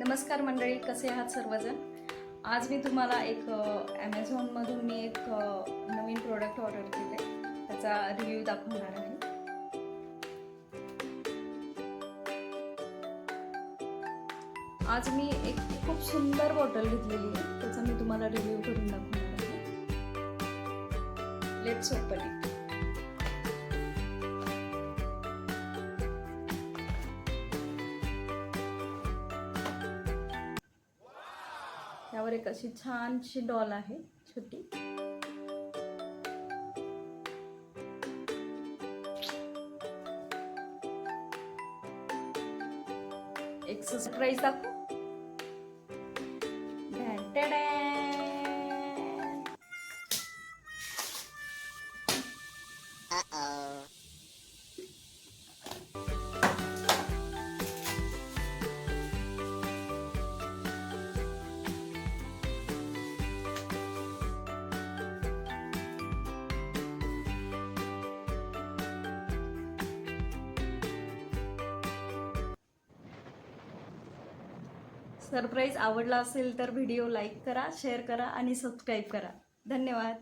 नमस्कार मंडळी, कसे आहात सर्वजण। आज मी तुम्हाला एक ॲमेझॉनमधून मी एक नवीन प्रोडक्ट ऑर्डर केले, त्याचा रिव्ह्यू दाखवणार आहे। आज मी एक खूप सुंदर बॉटल घेतलेली आहे, त्याचा मी तुम्हाला रिव्ह्यू करून दाखवणार आहे। Let's open it. यावर एक अशी छानशी डॉल आहे छोटी। एक सरप्राईज दाखवू। सरप्राईज आवडला असेल तर व्हिडिओ लाईक करा, शेअर करा आणि सबस्क्राईब करा। धन्यवाद।